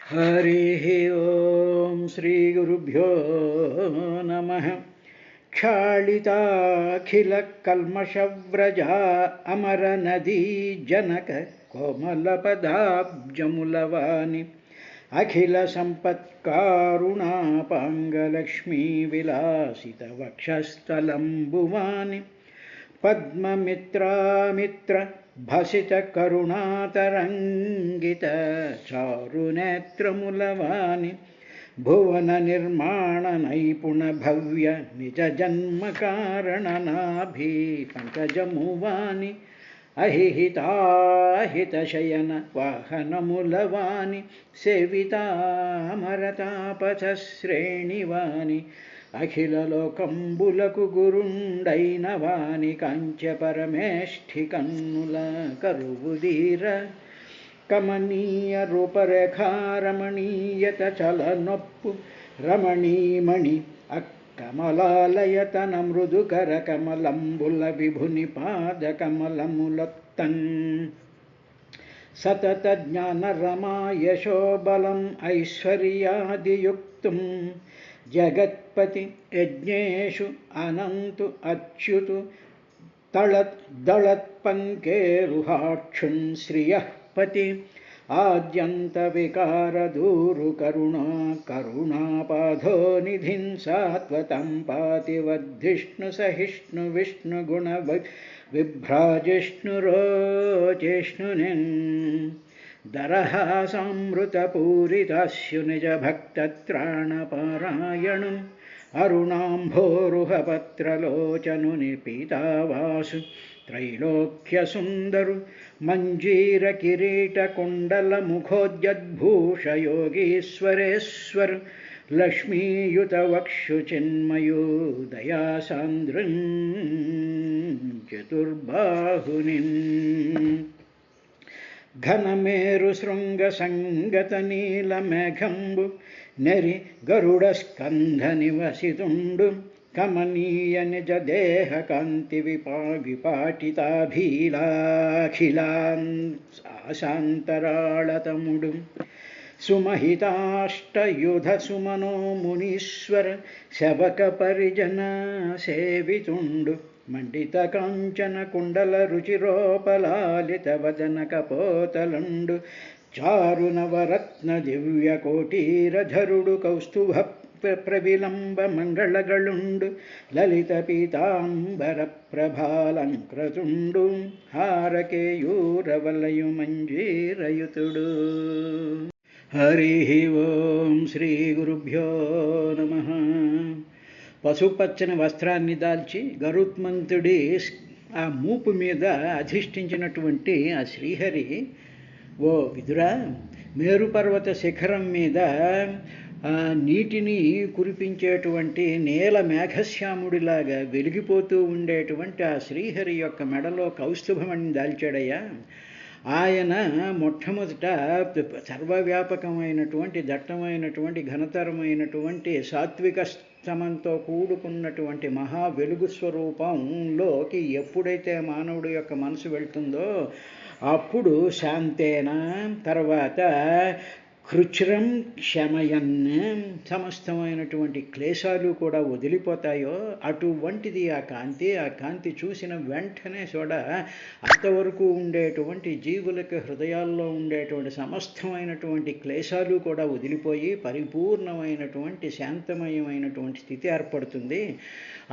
हरिः ॐ श्रीगुरुभ्यो नमः। क्षालिताखिलकल्मषव्रजा अमरनदी जनक कोमलपदाब्जमुलवानि अखिलसम्पत्कारुणापाङ्गलक्ष्मीविलासितवक्षस्थलम्बुवानि पद्ममित्रामित्र भसितकरुणातरङ्गित चारुनेत्रमुलवानि भुवननिर्माणनैपुणभव्य निजजन्मकारणनाभि पङ्कजमुवानि अहिहिताहितशयन वाहनमुलवानि सेवितामरतापथश्रेणिवानि అఖిలలోకంబులకు గురుండైన వాని కాంచె పరమేష్ఠి కన్నుల కరువుదీర కమనీయ రూపరేఖారమణీయత చలనొప్పు రమణీమణి అక్కమలాలయతన మృదుకర కమలంబుల విభుని పాద కమలములొత్తన్ సతత జ్ఞాన రమాయశోబలం ఐశ్వర్యాదియుక్తం జగత్పతి యజ్ఞేషు అనంతు అచ్యుతు తళత్ దళత్పంకేరుహాక్షున్ శ్రియఃపతి ఆద్యంత వికారదూరు కరుణాపాధో నిధిన్ సాత్వతం పాతి వద్ధిష్ణు సహిష్ణు విష్ణుగుణ విభ్రాజిష్ణురోచేష్ణునిన్ దరహాసామృతపూరితాస్యు నిజభక్తత్రాణపారాయణం అరుణాంభోరుహపత్రలోచనుని పీతావాసు త్రైలోక్యసుందరు మంజీరకిరీటకుండలముఖోద్యద్భూషయోగీశ్వరేశ్వరు లక్ష్మీయుతవక్షుచిన్మయో దయాసాంద్రన్ చతుర్బాహునిన్ ఘనమేరు శృంగ సంగత నీల మేఘంబు నెరి గరుడ స్కంధ నివసితుండు కమనీయ నిజ దేహ కాంతి విపాటితాభిలాఖిలాశాంతరాళతముడు సుమహితాష్టయుధ సుమనో మునీశ్వర శవక పరిజన సేవితుండు మండిత కాంచన కుండల రుచిరోపలాలిత వదన కపోతలండు చారు నవరత్న దివ్య కోటీరధరుడు కౌస్తుభ ప్రవిలంబ మంగళగళుండు లలిత పీతాంబర ప్రభాలంకృతుండు హారకేయూరవలయు మంజీరయుతుడు. హరి ఓం శ్రీ గురుభ్యో నమః. పసుపచ్చని వస్త్రాన్ని దాల్చి గరుత్మంతుడి ఆ మూపు మీద అధిష్ఠించినటువంటి ఆ శ్రీహరి, ఓ విదురా, మేరుపర్వత శిఖరం మీద నీటిని కురిపించేటువంటి నీల మేఘశ్యాముడిలాగా వెలిగిపోతూ ఉండేటువంటి ఆ శ్రీహరి యొక్క మెడలో కౌస్తుభమని దాల్చాడయ్యా. ఆయన మొట్టమొదట సర్వవ్యాపకమైనటువంటి దట్టమైనటువంటి ఘనతరమైనటువంటి సాత్విక స్తమంతో కూడుకున్నటువంటి మహా వెలుగు స్వరూపంలోకి ఎప్పుడైతే మానవుడి యొక్క మనసు వెళ్తుందో అప్పుడు శాంతేన, తర్వాత కృచ్రం శమయన్, సమస్తమైనటువంటి క్లేశాలు కూడా వదిలిపోతాయో అటువంటిది ఆ కాంతి చూసిన వెంటనే కూడా అంతవరకు ఉండేటువంటి జీవులకు హృదయాల్లో ఉండేటువంటి సమస్తమైనటువంటి క్లేశాలు కూడా వదిలిపోయి పరిపూర్ణమైనటువంటి శాంతమయమైనటువంటి స్థితి ఏర్పడుతుంది.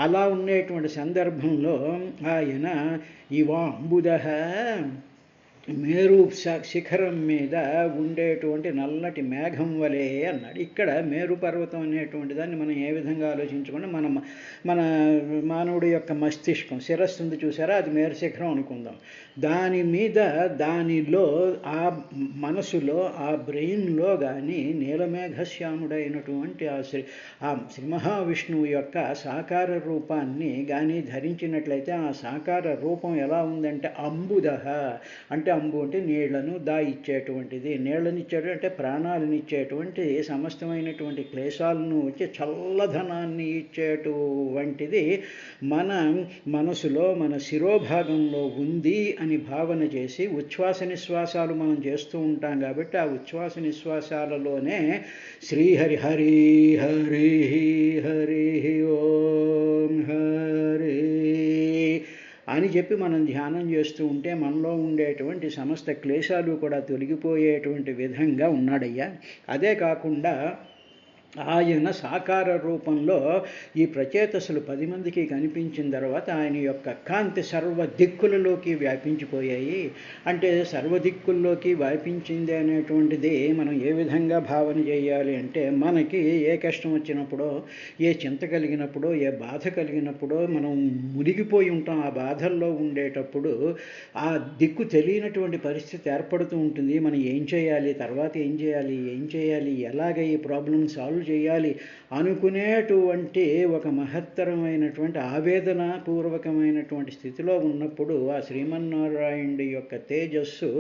అలా ఉండేటువంటి సందర్భంలో ఆయన ఇవాంబుదః, మేరు శిఖరం మీద ఉండేటువంటి నల్లటి మేఘం వలె అన్నాడు. ఇక్కడ మేరు పర్వతం అనేటువంటి దాన్ని మనం ఏ విధంగా ఆలోచించుకుంటే మన మానవుడి యొక్క మస్తిష్కం, శిరస్సు ఉంది చూసారా, అది మేరు శిఖరం అనుకుందాం. దాని మీద, దానిలో, ఆ మనసులో, ఆ బ్రెయిన్లో కానీ నీలమేఘశ్యాముడైనటువంటి ఆ శ్రీ మహావిష్ణువు యొక్క సాకార రూపాన్ని కానీ ధరించినట్లయితే ఆ సాకార రూపం ఎలా ఉందంటే అంబుదః, అంటే అంబు అంటే నీళ్లను ఇచ్చేటువంటిది. నీళ్ళనిచ్చేటువంటి అంటే ప్రాణాలనిచ్చేటువంటి సమస్తమైనటువంటి క్లేశాలను వచ్చి చల్లదనాన్ని ఇచ్చేటువంటిది మన మనసులో మన శిరోభాగంలో ఉంది అని భావన చేసి ఉచ్ఛ్వాస నిశ్వాసాలు మనం చేస్తూ ఉంటాం కాబట్టి ఆ ఉచ్ఛ్వాస నిశ్వాసాలలోనే శ్రీహరి హరి హరి హరి ఓం హరి అని చెప్పి మనం ధ్యానం చేస్తూ ఉంటే మనలో ఉండేటువంటి సమస్త క్లేశాలు కూడా తొలగిపోయేటువంటి విధంగా ఉన్నాడయ్యా. అదే కాకుండా ఆయన సాకార రూపంలో ఈ ప్రచేతసులు 10 మందికి కనిపించిన తర్వాత ఆయన యొక్క కాంతి సర్వ దిక్కులలోకి వ్యాపించిపోయాయి. అంటే సర్వ దిక్కుల్లోకి వ్యాపించింది అనేటువంటిది మనం ఏ విధంగా భావన చేయాలి అంటే, మనకి ఏ కష్టం వచ్చినప్పుడో, ఏ చింత కలిగినప్పుడో, ఏ బాధ కలిగినప్పుడో మనం మునిగిపోయి ఉంటాం. ఆ బాధల్లో ఉండేటప్పుడు ఆ దిక్కు తెలియనటువంటి పరిస్థితి ఏర్పడుతూ ఉంటుంది. మనం ఏం చేయాలి, తర్వాత ఏం చేయాలి, ఎలాగ ఈ ప్రాబ్లం సాల్వ్ చేయాలి అనుకునేటువంటి ఒక మహత్తరమైనటువంటి ఆవేదన పూర్వకమైనటువంటి స్థితిలో ఉన్నప్పుడు ఆ శ్రీమన్నారాయణుడి యొక్క తేజస్సు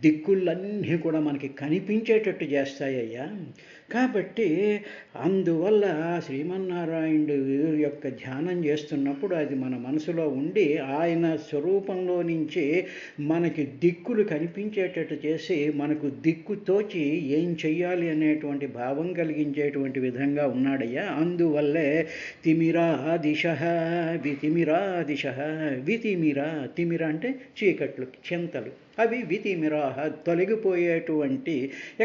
దిక్కులన్నీ కూడా మనకి కనిపించేటట్టు చేస్తాయ్యా. కాబట్టి అందువల్ల శ్రీమన్నారాయణుడు యొక్క ధ్యానం చేస్తున్నప్పుడు అది మన మనసులో ఉండి ఆయన స్వరూపంలో నుంచి మనకి దిక్కులు కనిపించేటట్టు చేసి మనకు దిక్కు తోచి ఏం చెయ్యాలి అనేటువంటి భావం కలిగించేటువంటి విధంగా ఉన్నాడయ్యా. అందువల్లే తిమిరా దిశ వితిమిరా దిశ తిమిర అంటే చీకట్లు, చింతలు, అవి వితిమిరాహ తొలగిపోయేటువంటి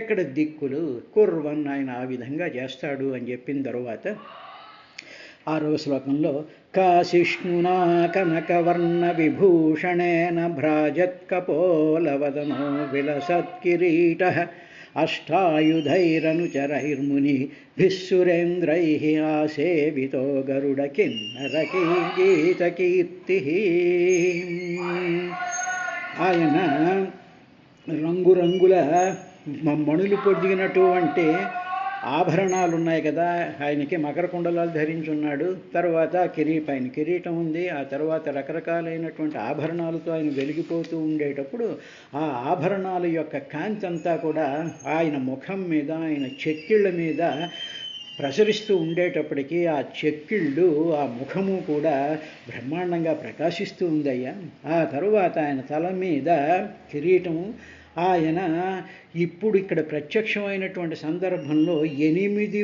ఎక్కడ దిక్కులు కుర్వన్ ఆయన ఆ విధంగా చేస్తాడు అని చెప్పిన తరువాత 6వ శ్లోకంలో కాశిష్ణునా కనకవర్ణ విభూషణేన భ్రాజత్కపోలవదనో విలసత్కిరీట అష్టాయుధైరనుచరైర్ముని భిస్సురేంద్రైః ఆసేవితో గరుడ కిన్నరకీర్తి. ఆయన రంగురంగుల మణులు పొదిగినటువంటి ఆభరణాలు ఉన్నాయి కదా, ఆయనకి మకర కుండలాలు ధరించున్నాడు. తర్వాత పైన కిరీటం ఉంది. ఆ తర్వాత రకరకాలైనటువంటి ఆభరణాలతో ఆయన వెలిగిపోతూ ఉండేటప్పుడు ఆ ఆభరణాల యొక్క కాంతి అంతా కూడా ఆయన ముఖం మీద, ఆయన చెక్కిళ్ళ మీద ప్రసరిస్తూ ఉండేటప్పటికీ ఆ చెక్కిళ్ళు, ఆ ముఖము కూడా బ్రహ్మాండంగా ప్రకాశిస్తూ ఉందయ్యా. ఆ తరువాత ఆయన తల మీద కిరీటము, ఆయన ఇప్పుడు ఇక్కడ ప్రత్యక్షమైనటువంటి సందర్భంలో 8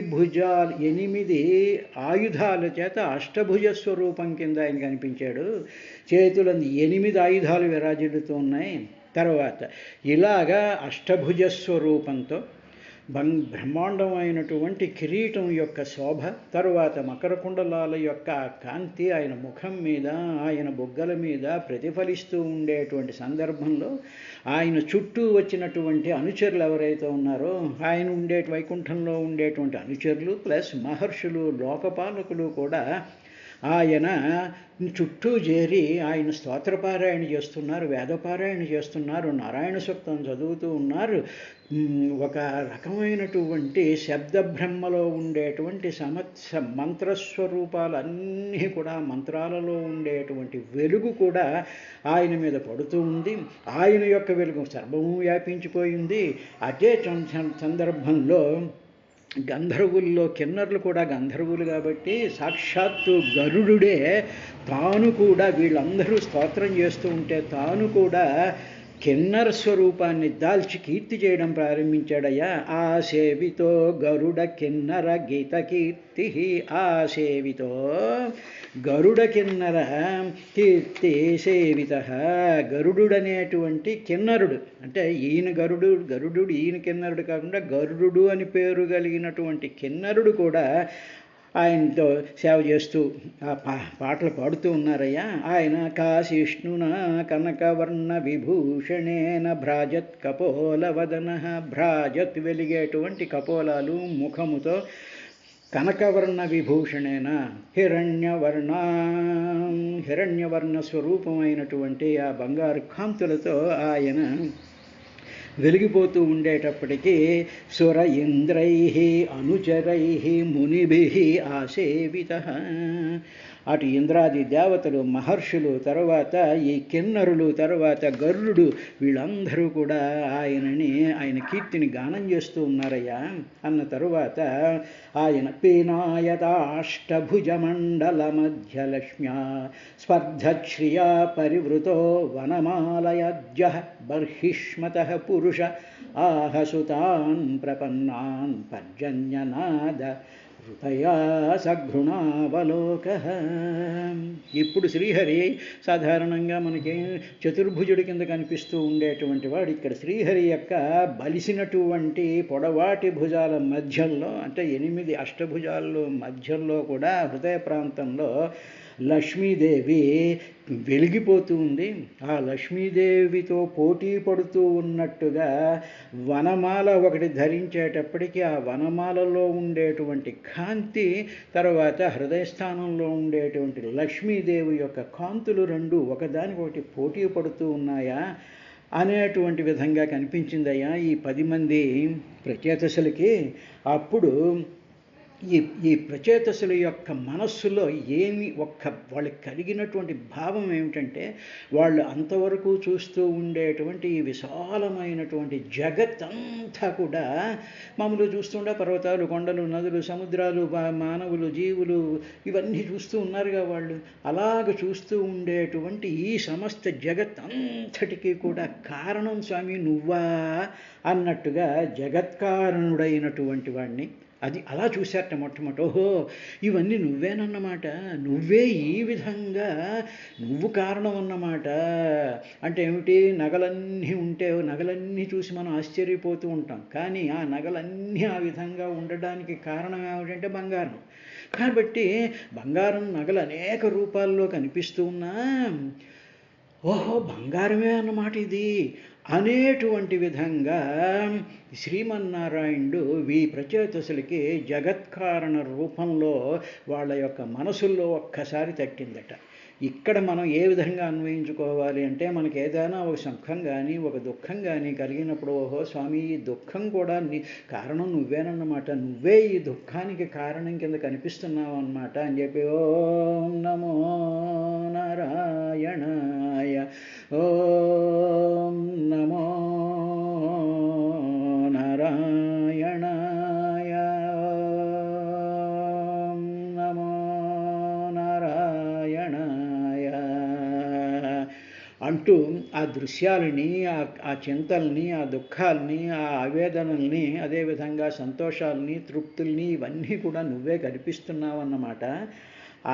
ఆయుధాల చేత అష్టభుజ స్వరూపం కింద ఆయన కనిపించాడు. చేతులంది 8 ఆయుధాలు విరాజిల్లుతూ ఉన్నాయి. తర్వాత ఇలాగా అష్టభుజ స్వరూపంతో బ్రహ్మాండమైనటువంటి కిరీటం యొక్క శోభ, తరువాత మకర కుండలాల యొక్క కాంతి ఆయన ముఖం మీద, ఆయన బొగ్గల మీద ప్రతిఫలిస్తూ ఉండేటువంటి సందర్భంలో ఆయన చుట్టూ వచ్చినటువంటి అనుచరులు ఎవరైతే ఉన్నారో, ఆయన వైకుంఠంలో ఉండేటువంటి అనుచరులు ప్లస్ మహర్షులు, లోకపాలకులు కూడా ఆయన చుట్టూ చేరి ఆయన స్తోత్రపారాయణ చేస్తున్నారు, వేదపారాయణ చేస్తున్నారు, నారాయణ సూక్తం చదువుతూ ఉన్నారు. ఒక రకమైనటువంటి శబ్దబ్రహ్మలో ఉండేటువంటి మంత్రస్వరూపాలన్నీ కూడా, మంత్రాలలో ఉండేటువంటి వెలుగు కూడా ఆయన మీద పడుతూ ఉంది. ఆయన యొక్క వెలుగు సర్వము వ్యాపించిపోయింది. అదే సందర్భంలో గంధర్వుల్లో కిన్నరులు కూడా గంధర్వులు కాబట్టి సాక్షాత్తు గరుడుడే తాను కూడా, వీళ్ళందరూ స్తోత్రం చేస్తూ ఉంటే తాను కూడా కిన్నర స్వరూపాన్ని దాల్చి కీర్తి చేయడం ప్రారంభించాడయ్యా. ఆసేవితో గరుడ కిన్నర గీత కీర్తి, ఆసేవితో గరుడ కిన్నర కీర్తి సేవిత. గరుడుడనేటువంటి కిన్నరుడు అంటే ఈయన గరుడు ఈయన కిన్నరుడు కాకుండా గరుడు అని పేరు కలిగినటువంటి కిన్నరుడు కూడా ఆయనతో సేవ చేస్తూ ఆ పాటలు పాడుతూ ఉన్నారయ్యా. ఆయన కాశిష్ణున కనకవర్ణ విభూషణేన భ్రాజత్ కపోలవదన, భ్రాజత్ వెలిగేటువంటి కపోలాలు ముఖముతో, కనకవర్ణ విభూషణేన హిరణ్యవర్ణ స్వరూపమైనటువంటి ఆ బంగారు కాంతులతో ఆయన వెలిగిపోతూ ఉండేటప్పటికీ సుర ఇంద్రై అనుచరై మునిభి ఆసేవిత. అటు ఇంద్రాది దేవతలు, మహర్షులు, తర్వాత ఈ కిన్నరులు, తర్వాత గరుడు, వీళ్ళందరూ కూడా ఆయన కీర్తిని గానం చేస్తూ ఉన్నారయ్యా. అన్న తరువాత ఆయన పీనాయతాష్టభుజమండల మధ్యలక్ష్మ్యా స్పర్ధశ్రియా పరివృతో వనమాలయజ్య బర్హిష్మత పురుష ఆహసుతాన్ ప్రపన్నాన్ పర్జన్యనాద హృదయా సఘృణావలోక. ఇప్పుడు శ్రీహరి సాధారణంగా మనకి చతుర్భుజుడి కింద కనిపిస్తూ ఉండేటువంటి వాడు ఇక్కడ శ్రీహరి యొక్క బలిసినటువంటి పొడవాటి భుజాల మధ్యంలో, అంటే 8 అష్టభుజాల్లో మధ్యంలో కూడా హృదయ ప్రాంతంలో లక్ష్మీదేవి వెలిగిపోతూ ఉంది. ఆ లక్ష్మీదేవితో పోటీ పడుతూ ఉన్నట్టుగా వనమాల ఒకటి ధరించేటప్పటికీ ఆ వనమాలలో ఉండేటువంటి కాంతి, తర్వాత హృదయస్థానంలో ఉండేటువంటి లక్ష్మీదేవి యొక్క కాంతులు రెండు ఒకదానికొకటి పోటీ పడుతూ ఉన్నాయా అనేటువంటి విధంగా కనిపించిందయ్యా ఈ 10 మంది ప్రచేతసులకి. అప్పుడు ఈ ప్రచేతసుల యొక్క మనస్సులో వాళ్ళకి కలిగినటువంటి భావం ఏమిటంటే, వాళ్ళు అంతవరకు చూస్తూ ఉండేటువంటి ఈ విశాలమైనటువంటి జగత్తంతా కూడా మామూలుగా చూస్తుండే పర్వతాలు, కొండలు, నదులు, సముద్రాలు, మానవులు, జీవులు ఇవన్నీ చూస్తూ ఉన్నారుగా వాళ్ళు. అలాగ చూస్తూ ఉండేటువంటి ఈ సమస్త జగత్ అంతటికీ కూడా కారణం స్వామి నువ్వా అన్నట్టుగా జగత్కారణుడైనటువంటి వాడిని అది అలా చూశారట మొట్టమొదట. ఓహో, ఇవన్నీ నువ్వేనన్నమాట, నువ్వే ఈ విధంగా నువ్వు కారణం అన్నమాట. అంటే ఏమిటి, నగలన్నీ ఉంటే నగలన్నీ చూసి మనం ఆశ్చర్యపోతూ ఉంటాం, కానీ ఆ నగలన్నీ ఆ విధంగా ఉండడానికి కారణం ఏమిటంటే బంగారం. కాబట్టి బంగారం నగలు అనేక రూపాల్లో కనిపిస్తూ ఉన్నా ఓహో బంగారమే అన్నమాట ఇది అనేటువంటి విధంగా శ్రీమన్నారాయణుడు ఈ ప్రచేతసులకి జగత్కారణ రూపంలో వాళ్ళ యొక్క మనసుల్లో ఒక్కసారి తట్టిందట. ఇక్కడ మనం ఏ విధంగా అన్వయించుకోవాలి అంటే, మనకి ఏదైనా ఒక సుఖం కానీ ఒక దుఃఖం కానీ కలిగినప్పుడు ఓహో స్వామి ఈ దుఃఖం కూడా కారణం నువ్వేనన్నమాట, నువ్వే ఈ దుఃఖానికి కారణం కింద కనిపిస్తున్నావు అన్నమాట అని చెప్పి ఓం నమో నారాయణాయ, ఓం నమో నారాయణాయ, ఓం నమో నారాయణాయ అంటూ ఆ దృశ్యాలని, ఆ చింతల్ని, ఆ దుఃఖాలని, ఆ ఆవేదనల్ని, అదేవిధంగా సంతోషాలని, తృప్తుల్ని ఇవన్నీ కూడా నువ్వే కల్పిస్తున్నావు అన్నమాట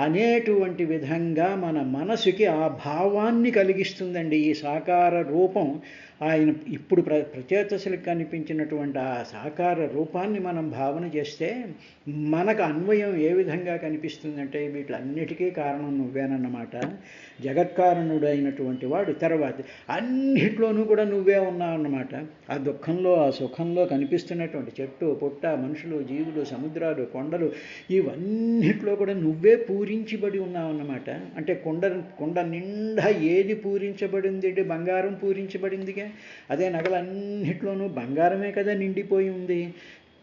అనేటువంటి విధంగా మన మనసుకి ఆ భావాన్ని కలిగిస్తుందండి ఈ సాకార రూపం. ఆయన ఇప్పుడు ప్రచేతసులకు కనిపించినటువంటి ఆ సాకార రూపాన్ని మనం భావన చేస్తే మనకు అన్వయం ఏ విధంగా కనిపిస్తుందంటే, వీటిలన్నిటికీ కారణం నువ్వేనన్నమాట, జగత్కారణుడైనటువంటి వాడు. తర్వాత అన్నిట్లోనూ కూడా నువ్వే ఉన్నావు అన్నమాట. ఆ దుఃఖంలో, ఆ సుఖంలో కనిపిస్తున్నటువంటి చెట్టు, పుట్ట, మనుషులు, జీవులు, సముద్రాలు, కొండలు ఇవన్నిట్లో కూడా నువ్వే పూరించబడి ఉన్నావు అన్నమాట. అంటే కొండ నిండా ఏది పూరించబడింది? బంగారం పూరించబడిందిగా. అదే నగలన్నిట్లోనూ బంగారమే కదా నిండిపోయి ఉంది.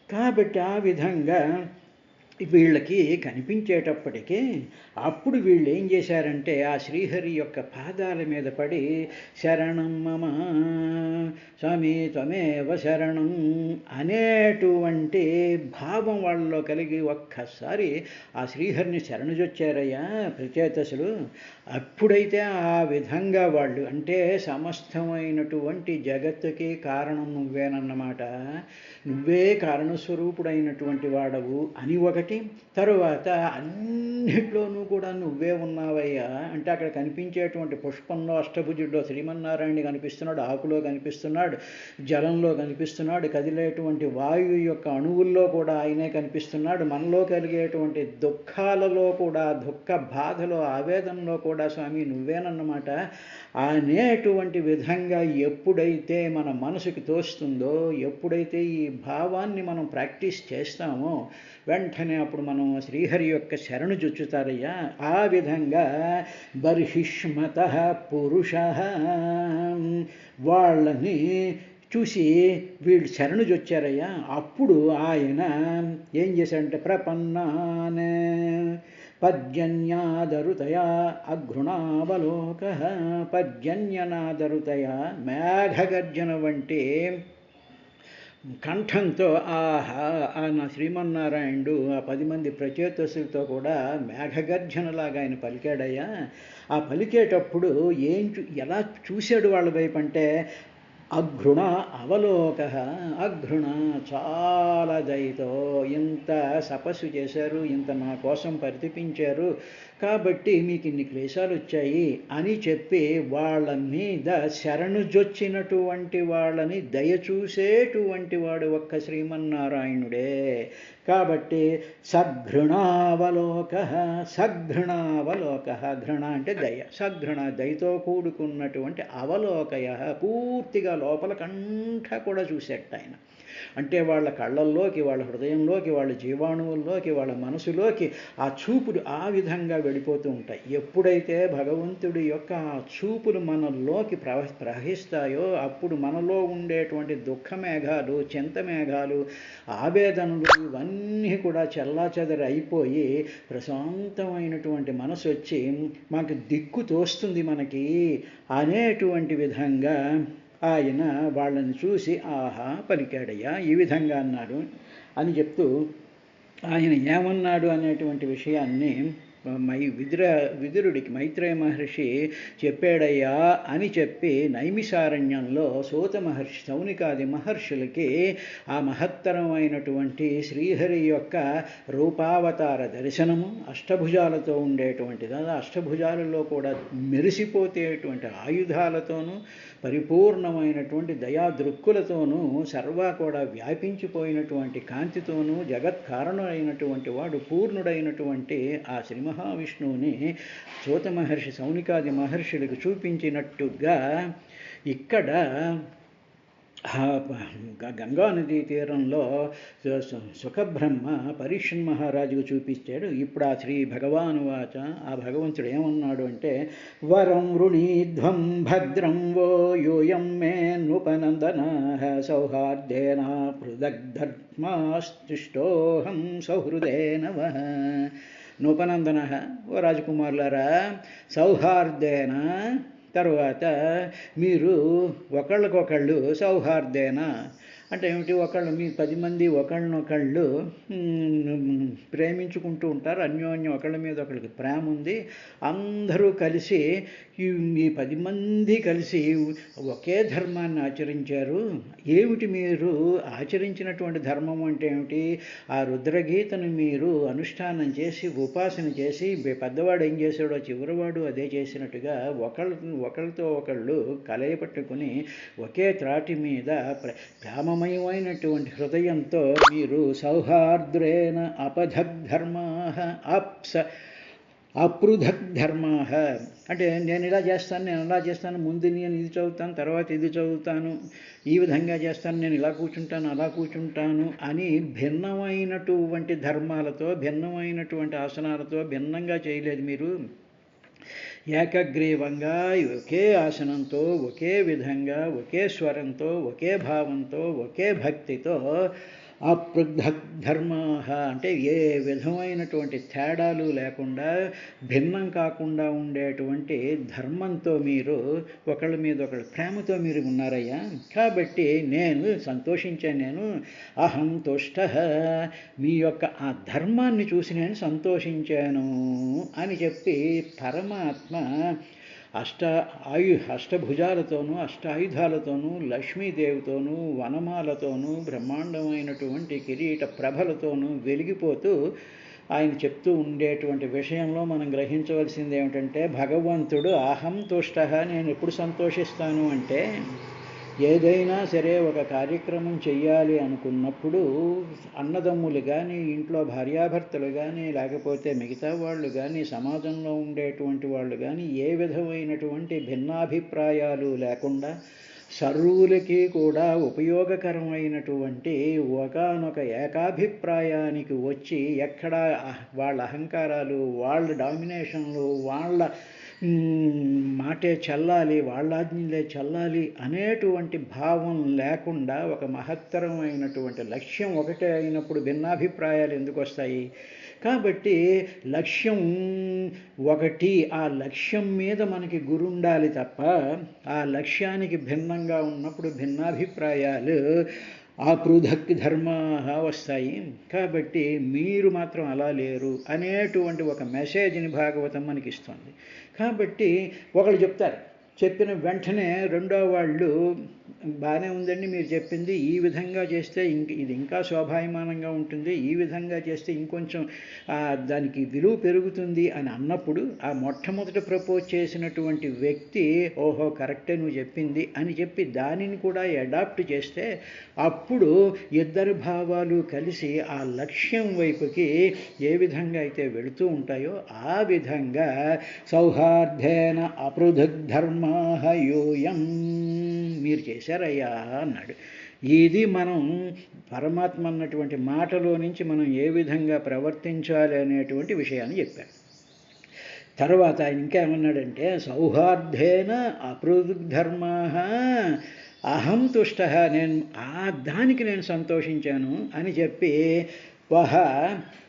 కాబట్టి ఆ విధంగా వీళ్ళకి కనిపించేటప్పటికీ అప్పుడు వీళ్ళు ఏం చేశారంటే ఆ శ్రీహరి యొక్క పాదాల మీద పడి శరణం మమ స్వామి త్వమేవ శరణం అనేటువంటి భావం వాళ్ళలో కలిగి ఒక్కసారి ఆ శ్రీహరిని శరణుజొచ్చారయ్యా ప్రచేతసులు. అప్పుడైతే ఆ విధంగా వాళ్ళు, అంటే సమస్తమైనటువంటి జగత్తుకి కారణం నువ్వేనన్నమాట, నువ్వే కారణస్వరూపుడైనటువంటి వాడవు అని ఒకటి. తరువాత అన్నిట్లోనూ కూడా నువ్వే ఉన్నావయ్యా అంటే అక్కడ కనిపించేటువంటి పుష్పంలో అష్టభుజుడిలో శ్రీమన్నారాయణ కనిపిస్తున్నాడు, ఆకులో కనిపిస్తున్నాడు, జలంలో కనిపిస్తున్నాడు, కదిలేటువంటి వాయువు యొక్క అణువుల్లో కూడా ఆయనే కనిపిస్తున్నాడు, మనలో కలిగేటువంటి దుఃఖాలలో కూడా, దుఃఖ బాధలో, ఆవేదనలో కూడా స్వామి నువ్వేనన్నమాట అనేటువంటి విధంగా ఎప్పుడైతే మన మనసుకి తోస్తుందో, ఎప్పుడైతే ఈ భావాన్ని మనం ప్రాక్టీస్ చేస్తామో వెంటనే అప్పుడు మనం శ్రీహరి యొక్క శరణు జొచ్చుతారయ్యా. ఆ విధంగా బర్హిష్మత పురుష వాళ్ళని చూసి వీళ్ళు శరణు జొచ్చారయ్యా. అప్పుడు ఆయన ఏం చేశాడంటే పర్జన్యాదరుతయా అఘృణావలోక. పర్జన్యనాదరుతయా మేఘగర్జన వంటి కంఠంతో ఆహా నా శ్రీమన్నారాయణుడు ఆ 10 మంది ప్రచేతసులతో కూడా మేఘగర్జనలాగా ఆయన పలికాడయ్యా. ఆ పలికేటప్పుడు ఎలా చూశాడు వాళ్ళ వైపు అంటే అఘృణ అవలోక. అఘృణ చాలా దయతో ఇంత తపస్సు చేశారు, ఇంత నా కోసం పరితపించారు, కాబట్టి మీకు ఇన్ని క్లేశాలు వచ్చాయి అని చెప్పి వాళ్ళ మీద శరణుజొచ్చినటువంటి వాళ్ళని దయచూసేటువంటి వాడు ఒక్క శ్రీమన్నారాయణుడే. కాబట్టి సఘృణావలోక. సఘృణావలోక. ఘృణ అంటే దయ. సఘృణ దయతో కూడుకున్నటువంటి అవలోకయ పూర్తిగా లోపల కంఠ కూడా చూసేట ఆయన. అంటే వాళ్ళ కళ్ళల్లోకి, వాళ్ళ హృదయంలోకి, వాళ్ళ జీవాణువుల్లోకి, వాళ్ళ మనసులోకి ఆ చూపులు ఆ విధంగా వెళ్ళిపోతూ ఉంటాయి. ఎప్పుడైతే భగవంతుడి యొక్క ఆ చూపులు మనలోకి ప్రవహిస్తాయో అప్పుడు మనలో ఉండేటువంటి దుఃఖమేఘాలు, చింతమేఘాలు, ఆవేదనలు ఇవన్నీ కూడా చెల్లాచెదరి అయిపోయి ప్రశాంతమైనటువంటి మనసు వచ్చి మాకు దిక్కు తోస్తుంది మనకి అనేటువంటి విధంగా ఆయన వాళ్ళని చూసి ఆహా పలికాడయ్యా, ఈ విధంగా అన్నాడు అని చెప్తూ ఆయన ఏమన్నాడు అనేటువంటి విషయాన్ని విదురుడికి మైత్రేయ మహర్షి చెప్పాడయ్యా అని చెప్పి నైమిషారణ్యంలో సూత మహర్షి, శౌనికాది మహర్షులకి ఆ మహత్తరమైనటువంటి శ్రీహరి యొక్క రూపావతార దర్శనము, అష్టభుజాలతో ఉండేటువంటిది, అష్టభుజాలలో కూడా మెరిసిపోతేటువంటి ఆయుధాలతోనూ పరిపూర్ణమైనటువంటి దయాదృక్కులతోనూ సర్వా కూడా వ్యాపించిపోయినటువంటి కాంతితోనూ జగత్కారణమైనటువంటి వాడు పూర్ణుడైనటువంటి ఆ శ్రీ మహావిష్ణువుని సూత మహర్షి శౌనికాది మహర్షులకు చూపించినట్టుగా ఇక్కడ గంగానదీ తీరంలో సుఖబ్రహ్మ పరీక్షన్ మహారాజుకు చూపించాడు. ఇప్పుడు ఆ శ్రీ భగవానువాచ, ఆ భగవంతుడు ఏమన్నాడు అంటే వరం వృణీధ్వం భద్రం వో యూయం మే నృపనందన సౌహార్దేన పృథగ్ధర్మాస్తుష్టోహం సౌహృదేన వః. నృపనందన, ఓ రాజకుమారులారా, సౌహార్దేన తర్వాత మీరు ఒకళ్ళకొకళ్ళు సౌహార్దేన అంటే ఏమిటి, ఒకళ్ళు మీ 10 మంది ఒకళ్ళనొకళ్ళు ప్రేమించుకుంటూ ఉంటారు, అన్యోన్యం ఒకళ్ళ మీద ఒకళ్ళకి ప్రేమ ఉంది, అందరూ కలిసి ఈ 10 మంది కలిసి ఒకే ధర్మాన్ని ఆచరించారు. ఏమిటి మీరు ఆచరించినటువంటి ధర్మం అంటే ఏమిటి, ఆ రుద్రగీతను మీరు అనుష్ఠానం చేసి ఉపాసన చేసి పెద్దవాడు ఏం చేశాడో చివరివాడు అదే చేసినట్టుగా ఒకళ్ళతో ఒకళ్ళు కలయపట్టుకుని ఒకే త్రాటి మీద ప్రేమమయమైనటువంటి హృదయంతో మీరు సౌహార్ద్రేణ అపధగ్ధర్మాః అపృథగ్ధర్మాః అంటే నేను ఇలా చేస్తాను, నేను అలా చేస్తాను, ముందు నేను ఇది చదువుతాను, తర్వాత ఇది చదువుతాను, ఈ విధంగా చేస్తాను, నేను ఇలా కూర్చుంటాను, అలా కూర్చుంటాను అని భిన్నమైనటువంటి ధర్మాలతో, భిన్నమైనటువంటి ఆసనాలతో భిన్నంగా చేయలేదు మీరు. ఏకగ్రీవంగా ఒకే ఆసనంతో, ఒకే విధంగా, ఒకే స్వరంతో, ఒకే భావంతో, ఒకే భక్తితో అపృథగ్ధర్మాః అంటే ఏ విధమైనటువంటి తేడాలు లేకుండా భిన్నం కాకుండా ఉండేటువంటి ధర్మంతో మీరు ఒకళ్ళ మీద ఒకళ్ళ ప్రేమతో మీరు ఉన్నారయ్యా. కాబట్టి నేను సంతోషించాను, నేను అహం తుష్టః మీ యొక్క ఆ ధర్మాన్ని చూసి నేను సంతోషించాను అని చెప్పి పరమాత్మ అష్టభుజాలతోనూ అష్టాయుధాలతోనూ లక్ష్మీదేవితోనూ వనమాలతోనూ బ్రహ్మాండమైనటువంటి కిరీట ప్రభలతోనూ వెలిగిపోతూ ఆయన చెప్తూ ఉండేటువంటి విషయంలో మనం గ్రహించవలసింది ఏమిటంటే భగవంతుడు అహం తుష్టః నేను ఎప్పుడు సంతోషిస్తాను అంటే ఏదైనా సరే ఒక కార్యక్రమం చెయ్యాలి అనుకున్నప్పుడు అన్నదమ్ములు కానీ, ఇంట్లో భార్యాభర్తలు కానీ, లేకపోతే మిగతా వాళ్ళు కానీ, సమాజంలో ఉండేటువంటి వాళ్ళు కానీ ఏ విధమైనటువంటి భిన్నాభిప్రాయాలు లేకుండా సర్వులకి కూడా ఉపయోగకరమైనటువంటి ఒకానొక ఏకాభిప్రాయానికి వచ్చి ఎక్కడ వాళ్ళ అహంకారాలు, వాళ్ళ డామినేషన్లు, వాళ్ళ మాటే చల్లాలి, వాళ్ళాజ్ఞలే చల్లాలి అనేటువంటి భావం లేకుండా ఒక మహత్తరమైనటువంటి లక్ష్యం ఒకటే అయినప్పుడు భిన్నాభిప్రాయాలు ఎందుకు వస్తాయి? కాబట్టి లక్ష్యం ఒకటి, ఆ లక్ష్యం మీద మనకి గురి ఉండాలి తప్ప ఆ లక్ష్యానికి భిన్నంగా ఉన్నప్పుడు భిన్నాభిప్రాయాలు ఆపృథక్ ధర్మా వస్తాయి. కాబట్టి మీరు మాత్రం అలా లేరు అనేటువంటి ఒక మెసేజ్ని భాగవతం మనకిస్తుంది. కాబట్టి ఒకళ్ళు చెప్తారు, చెప్పిన వెంటనే రెండో వాళ్ళు బాగానే ఉందండి మీరు చెప్పింది, ఈ విధంగా చేస్తే ఇది ఇంకా శోభాయమానంగా ఉంటుంది, ఈ విధంగా చేస్తే ఇంకొంచెం దానికి విలువ పెరుగుతుంది అని అన్నప్పుడు ఆ మొట్టమొదట ప్రపోజ్ చేసినటువంటి వ్యక్తి ఓహో కరెక్టే నువ్వు చెప్పింది అని చెప్పి దానిని కూడా అడాప్ట్ చేస్తే అప్పుడు ఇద్దరు భావాలు కలిసి ఆ లక్ష్యం వైపుకి ఏ విధంగా అయితే వెళుతూ ఉంటాయో ఆ విధంగా సౌహార్దేన అపృథక్ ధర్మా యూయం మీరు చేశారయ్యా అన్నాడు. ఇది మనం పరమాత్మ అన్నటువంటి మాటలో నుంచి మనం ఏ విధంగా ప్రవర్తించాలి అనేటువంటి విషయాన్ని చెప్పాడు. తర్వాత ఆయన ఇంకా ఏమన్నాడంటే సౌహార్దేన అపృథక్ ధర్మా అహం తుష్ట, నేను దానికి నేను సంతోషించాను అని చెప్పి వహ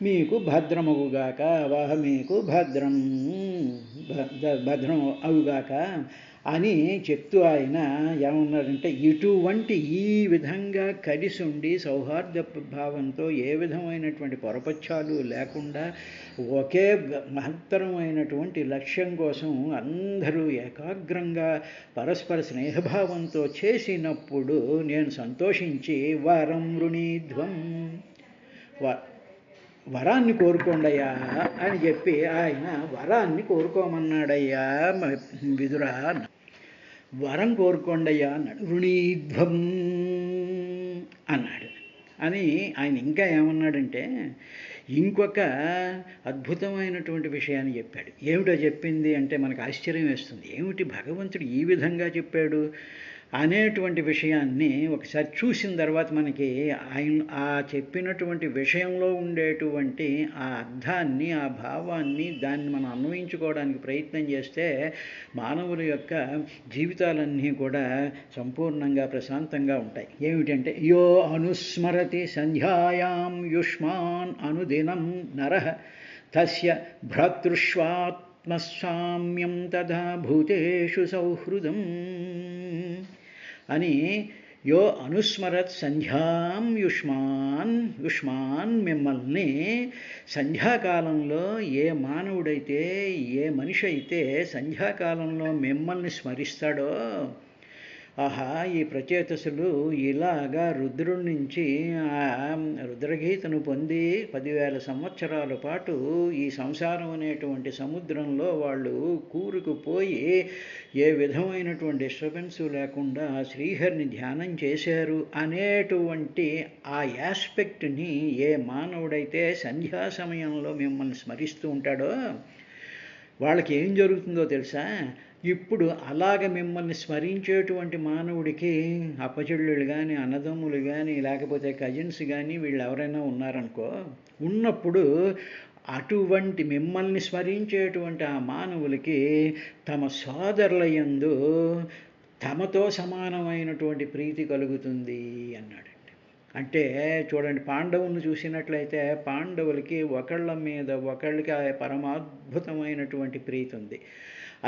మీకు భద్రమగుగాక, వహ మీకు భద్రం అవుగాక అని చెప్తూ ఆయన ఏమన్నారంటే ఇటువంటి ఈ విధంగా కలిసి ఉండి సౌహార్ద భావంతో ఏ విధమైనటువంటి పొరపచ్చాలు లేకుండా ఒకే మహత్తరమైనటువంటి లక్ష్యం కోసం అందరూ ఏకాగ్రంగా పరస్పర స్నేహభావంతో చేసినప్పుడు నేను సంతోషించి వరం వృణీధ్వం, వరాన్ని కోరుకోండయ్యా అని చెప్పి ఆయన వరాన్ని కోరుకోమన్నాడయ్యా విదురా, వరం కోరుకోండయ్యా అన్నాడు. వృణీధ్వం అన్నాడు. అని ఆయన ఇంకా ఏమన్నాడంటే ఇంకొక అద్భుతమైనటువంటి విషయాన్ని చెప్పాడు. ఏమిటో చెప్పింది అంటే మనకు ఆశ్చర్యం వేస్తుంది, ఏమిటి భగవంతుడు ఈ విధంగా చెప్పాడు అనేటువంటి విషయాన్ని ఒకసారి చూసిన తర్వాత మనకి ఆయన ఆ చెప్పినటువంటి విషయంలో ఉండేటువంటి ఆ అర్థాన్ని, ఆ భావాన్ని, దాన్ని మనం అన్వయించుకోవడానికి ప్రయత్నం చేస్తే మానవుల యొక్క జీవితాలన్నీ కూడా సంపూర్ణంగా ప్రశాంతంగా ఉంటాయి. ఏమిటంటే యో అనుస్మరతి సంధ్యాయాం యుష్మాన్ అనుదినం నరః తస్య భ్రాతృష్వాత్మసామ్యం తథా భూతేషు సౌహృదం అని యో అనుస్మరత్ సంధ్యాం యుష్మాన్ మిమ్మల్ని సంధ్యాకాలంలో ఏ మానవుడైతే ఏ మనిషి అయితే సంధ్యాకాలంలో మిమ్మల్ని స్మరిస్తాడో ఆహా ఈ ప్రచేతసులు ఇలాగా రుద్రుడి నుంచి ఆ రుద్రగీతను పొంది 10,000 సంవత్సరాల పాటు ఈ సంసారం అనేటువంటి సముద్రంలో వాళ్ళు కూరుకుపోయి ఏ విధమైనటువంటి డిస్టర్బెన్స్ లేకుండా శ్రీహరిని ధ్యానం చేశారు అనేటువంటి ఆ యాస్పెక్ట్ని ఏ మానవుడైతే సంధ్యా సమయంలో మిమ్మల్ని స్మరిస్తూ ఉంటాడో వాళ్ళకి ఏం జరుగుతుందో తెలుసా? ఇప్పుడు అలాగ మిమ్మల్ని స్మరించేటువంటి మానవుడికి అప్పచెల్లెళ్ళు కానీ అన్నదమ్ములు కానీ లేకపోతే కజిన్స్ కానీ వీళ్ళు ఎవరైనా ఉన్నారనుకో, ఉన్నప్పుడు అటువంటి మిమ్మల్ని స్మరించేటువంటి ఆ మానవులకి తమ సోదరుల యందు తమతో సమానమైనటువంటి ప్రీతి కలుగుతుంది అన్నాడు. అంటే చూడండి, పాండవులను చూసినట్లయితే పాండవులకి ఒకళ్ళ మీద ఒకళ్ళకి పరమాద్భుతమైనటువంటి ప్రీతి ఉంది.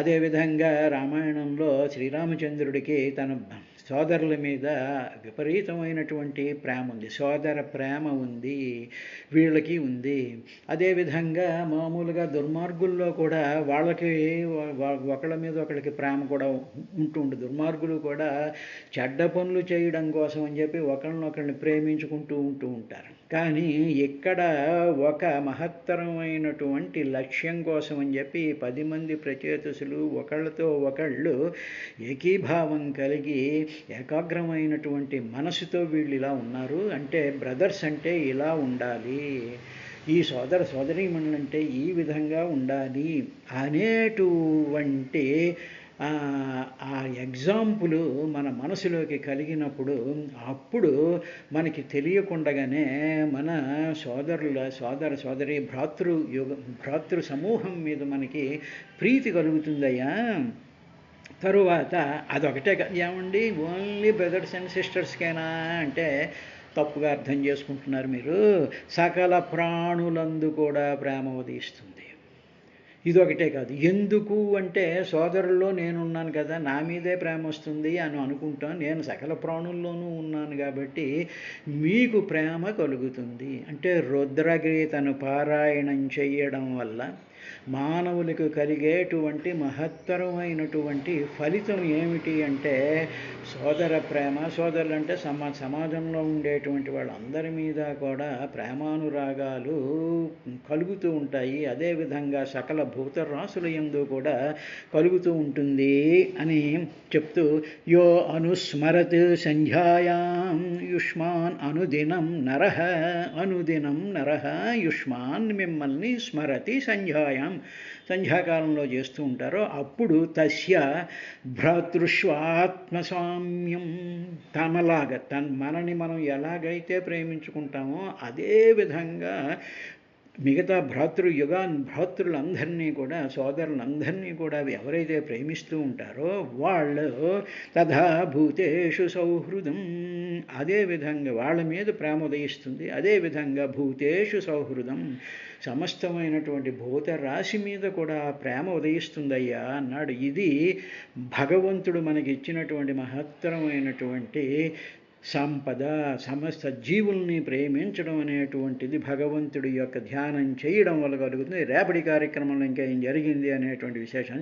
అదేవిధంగా రామాయణంలో శ్రీరామచంద్రుడికి తన సోదరుల మీద విపరీతమైనటువంటి ప్రేమ ఉంది, సోదర ప్రేమ ఉంది, వీళ్ళకి ఉంది. అదేవిధంగా మామూలుగా దుర్మార్గుల్లో కూడా వాళ్ళకి ఒకళ్ళ మీద ఒకళ్ళకి ప్రేమ కూడా ఉంటుండు. దుర్మార్గులు కూడా చెడ్డ పనులు చేయడం కోసం అని చెప్పి ఒకళ్ళనొకళ్ళని ప్రేమించుకుంటూ ఉంటారు. కానీ ఇక్కడ ఒక మహత్తరమైనటువంటి లక్ష్యం కోసం అని చెప్పి 10 మంది ప్రచేతసులు ఒకళ్ళతో ఒకళ్ళు ఏకీభావం కలిగి ఏకాగ్రమైనటువంటి మనసుతో వీళ్ళు ఇలా ఉన్నారు అంటే బ్రదర్స్ అంటే ఇలా ఉండాలి, ఈ సోదరీమణులంటే ఈ విధంగా ఉండాలి అనేటువంటి ఆ ఎగ్జాంపుల్ మన మనసులోకి కలిగినప్పుడు అప్పుడు మనకి తెలియకుండగానే మన సోదరి భ్రాతృ సమూహం మీద మనకి ప్రీతి కలుగుతుందయ్యా. తరువాత అదొకటే ఏమండి ఓన్లీ బ్రదర్స్ అండ్ సిస్టర్స్కేనా అంటే తప్పుగా అర్థం చేసుకుంటున్నారు మీరు. సకల ప్రాణులందు కూడా ప్రేమ ఉదయిస్తుంది. ఇదొకటే కాదు. ఎందుకు అంటే సోదరుల్లో నేనున్నాను కదా, నా మీదే ప్రేమ వస్తుంది అని అనుకుంటాను. నేను సకల ప్రాణుల్లోనూ ఉన్నాను కాబట్టి మీకు ప్రేమ కలుగుతుంది. అంటే రుద్రగీతను పారాయణం చేయడం వల్ల మానవులకు కలిగేటువంటి మహత్తరమైనటువంటి ఫలితం ఏమిటి అంటే సోదర ప్రేమ. సోదరులు అంటే సమాజంలో ఉండేటువంటి వాళ్ళందరి మీద కూడా ప్రేమానురాగాలు కలుగుతూ ఉంటాయి. అదేవిధంగా సకల భూతరాశుల యందు కూడా కలుగుతూ ఉంటుంది అని చెప్తూ యో అనుస్మరత్ సంధ్యాయాం యుష్మాన్ అనుదినం నరః యుష్మాన్ మిమ్మల్ని స్మరతి సంధ్యాయాం సంధ్యాకాలంలో చేస్తూ ఉంటారో అప్పుడు తస్య భ్రాతృష్వాత్మస్వామ్యం తమలాగా మనని మనం ఎలాగైతే ప్రేమించుకుంటామో అదే విధంగా మిగతా భ్రాతృలందరినీ కూడా సోదరులందరినీ కూడా ఎవరైతే ప్రేమిస్తూ ఉంటారో వాళ్ళు తథా భూతేషు సౌహృదం అదేవిధంగా వాళ్ళ మీద ప్రేమ ఉదయిస్తుంది. అదేవిధంగా భూతేషు సౌహృదం సమస్తమైనటువంటి భూతరాశి మీద కూడా ప్రేమ ఉదయిస్తుందయ్యా అన్నాడు. ఇది భగవంతుడు మనకి ఇచ్చినటువంటి మహత్తరమైనటువంటి సంపద. సమస్త జీవుల్ని ప్రేమించడం అనేటువంటిది భగవంతుడి యొక్క ధ్యానం చేయడం వల్ల కలుగుతుంది. రేపటి కార్యక్రమంలో ఇంకా ఏం జరిగింది అనేటువంటి విశేషం